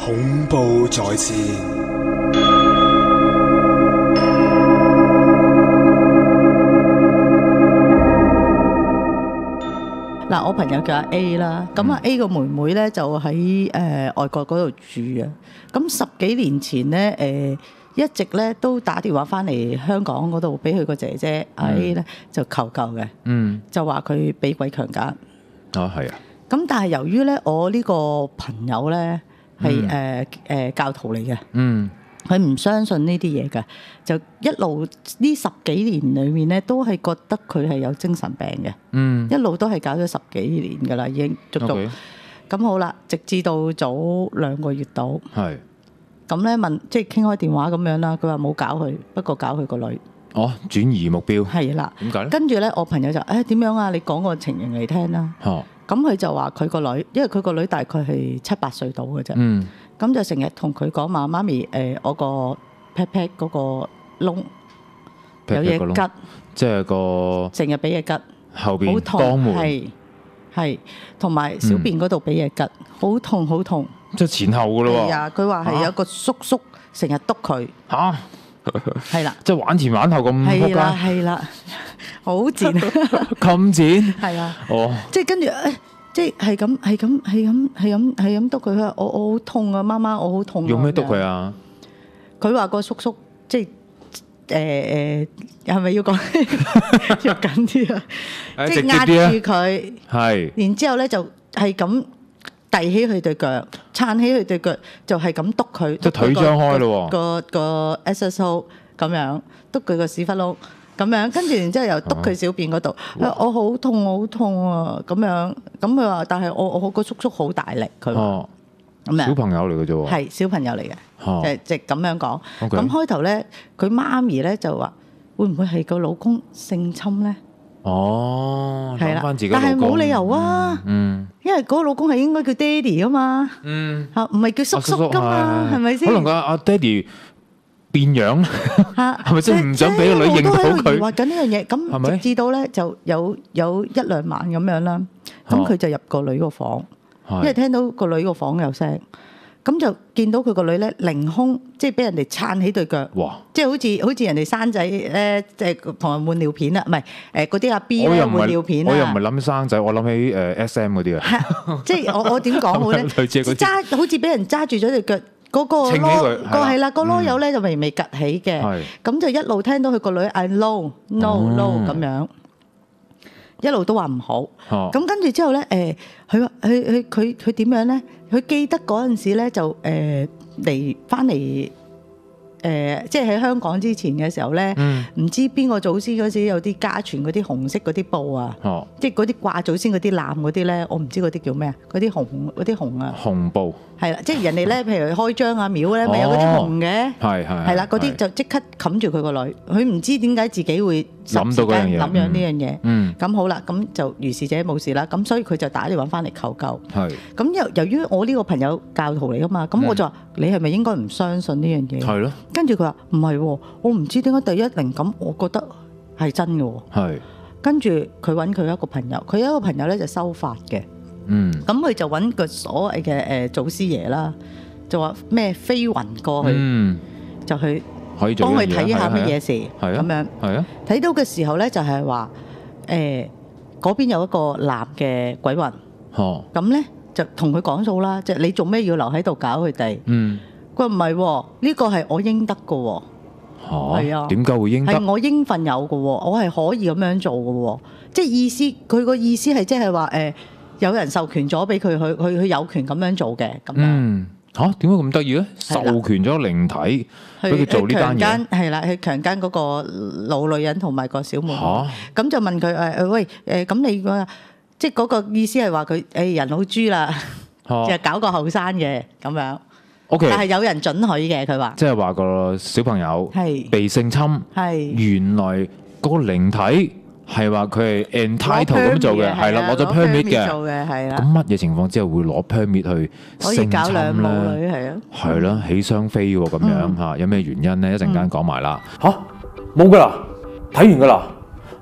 恐怖在線。嗱，我朋友叫阿 A 啦，咁阿 A 個妹妹咧就喺外國嗰度住啊。咁10幾年前咧一直咧都打電話翻嚟香港嗰度俾佢個姐姐阿 A 咧就求救嘅，就話佢俾鬼強姦。係啊。咁但係由於咧我呢個朋友咧係教徒嚟嘅，佢唔相信呢啲嘢嘅，就一路呢10幾年裏面咧都係覺得佢係有精神病嘅，一路都係搞咗10幾年噶啦，已經足足。咁好啦，直至到早2個月到，咁咧問即係傾開電話咁樣啦，佢話冇搞佢，不過搞佢個女。哦，轉移目標。係啦。點解咧？跟住咧，我朋友就點樣啊？你講個情形嚟聽啦。咁佢就話佢個女，因為佢個女大概係7、8歲到嘅啫。咁就成日同佢講話，媽咪我個 pat pat 嗰個窿有嘢吉，即係個成日俾嘢吉，後邊好痛，肛門係同埋小便嗰度俾嘢吉，好痛好痛。即係前後嘅咯喎。係啊，佢話係有個叔叔成日督佢。係啦，即係玩前玩後咁撲街。係啦，好賤。咁賤？係啊。哦。即係跟住即係咁督佢。佢話我好痛啊，媽媽我好痛啊。用咩督佢啊？佢話個叔叔即係係咪要講要緊啲啊？即係壓住佢，係。然之後咧就係咁遞起佢對腳，撐起佢對腳，就係咁督佢。即係腿張開咯喎。個 SSO 咁樣督佢個屎忽窿。咁樣，跟住然之後又督佢小便嗰度，我好痛好痛啊！咁樣，咁佢話，但係我個叔叔好大力，佢話咁樣。小朋友嚟嘅啫喎。係小朋友嚟嘅，即係咁樣講。咁開頭咧，佢媽咪咧就話：會唔會係個老公性侵咧？哦，係啦，翻自己但係冇理由啊，因為嗰個老公係應該叫爹哋啊嘛，唔係叫叔叔噶嘛，係咪先？可能個阿爹哋變樣係咪先？唔想俾個女認到佢。我都喺度疑惑緊呢樣嘢，咁直至到咧就有1、2晚咁樣啦。咁佢就入個女個房，因為聽到個女個房有聲，咁就見到佢個女咧凌空，即係俾人哋撐起對腳，即係好似人哋生仔咧，即係同人換尿片啦，唔係嗰啲阿 B 咧換尿片啊。我又唔係諗生仔，我諗起SM 嗰啲啊。即係我點講好咧？好似俾人揸住咗對腳。嗰個囉係啦，個囉柚咧就微趌起嘅，咁就一路聽到佢個女嗌 no 咁樣，一路都話唔好。咁跟住之後咧，佢點樣咧？佢記得嗰陣時咧就翻嚟。即係喺香港之前嘅時候咧，唔知邊個祖先嗰時有啲家傳嗰啲紅色嗰啲布啊，即係嗰啲掛祖先嗰啲籃嗰啲咧，我唔知嗰啲叫咩啊，嗰啲紅啊，紅布係啦，即係人哋咧，譬如開張啊廟咧，咪有嗰啲紅嘅，係啦，嗰啲就即刻冚住佢個女，佢唔知點解自己會諗到嗰樣嘢，諗樣呢樣嘢，咁好啦，咁就如是者冇事啦，咁所以佢就打電話翻嚟求救，咁由於我呢個朋友教徒嚟噶嘛，咁我就話你係咪應該唔相信呢樣嘢？係咯。跟住佢話唔係喎，我唔知點解第一靈感，我覺得係真嘅喎。係。跟住佢揾佢一個朋友，佢有一個朋友咧就修法嘅。咁佢就揾個所謂嘅祖師爺啦，就話咩飛雲過去，就去幫佢睇下乜嘢事。咁樣。係啊。睇到嘅時候咧，就係話嗰邊有一個男嘅鬼魂。咁咧就同佢講數啦，即係你做咩要留喺度搞佢哋？佢話唔係喎，呢個係我應得嘅喎。係啊，點解會應得？係我應份有嘅喎，我係可以咁樣做嘅喎。即係意思，佢個意思係即係話有人授權咗俾佢，佢有權咁樣做嘅咁樣。點解咁得意咧？授權咗靈體俾佢做呢單嘢，係啦，去強姦嗰個老女人同埋個小妹妹。咁就問佢喂咁你即係嗰個意思係話佢人老豬啦，就搞個後生嘅咁樣。Okay, 但係有人准許嘅，佢話，即係話個小朋友被性侵，原來嗰個靈體係話佢係 entitled 咁做嘅，係啦，攞咗 permit 嘅，咁乜嘢情況之下會攞 permit 去性侵咧？可以搞兩母女，係啊，係啦，起雙飛喎咁樣嚇，有咩原因咧？一陣間講埋啦。嚇，冇噶啦，睇完噶啦。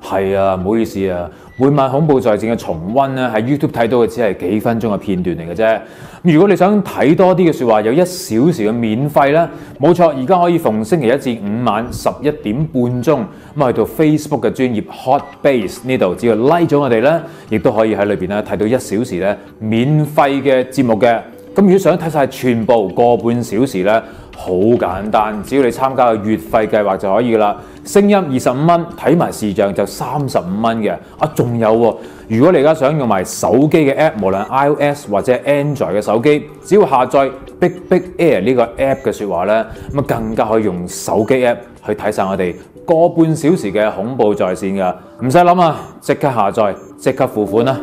係啊，唔好意思啊，每晚恐怖在線嘅重溫咧，喺 YouTube 睇到嘅只係幾分鐘嘅片段嚟嘅啫。如果你想睇多啲嘅説話，有1小時嘅免費啦，冇錯，而家可以逢星期1至5晚11點半鐘咁去到 Facebook 嘅專頁 Hotbase 呢度，只要 like 咗我哋咧，亦都可以喺裏邊咧睇到1小時咧免費嘅節目嘅。咁如果想睇晒全部個半小時咧，好簡單，只要你參加個月費計劃就可以噶啦。聲音25蚊，睇埋視像就35蚊嘅。啊，仲有喎，如果你而家想用埋手機嘅 app， 無論 iOS 或者 Android 嘅手機，只要下載 Big Air 呢個 app 嘅説話咧，咁啊更加可以用手機 app 去睇晒我哋個半小時嘅恐怖在線噶，唔使諗啊，即刻下載，即刻付款啦！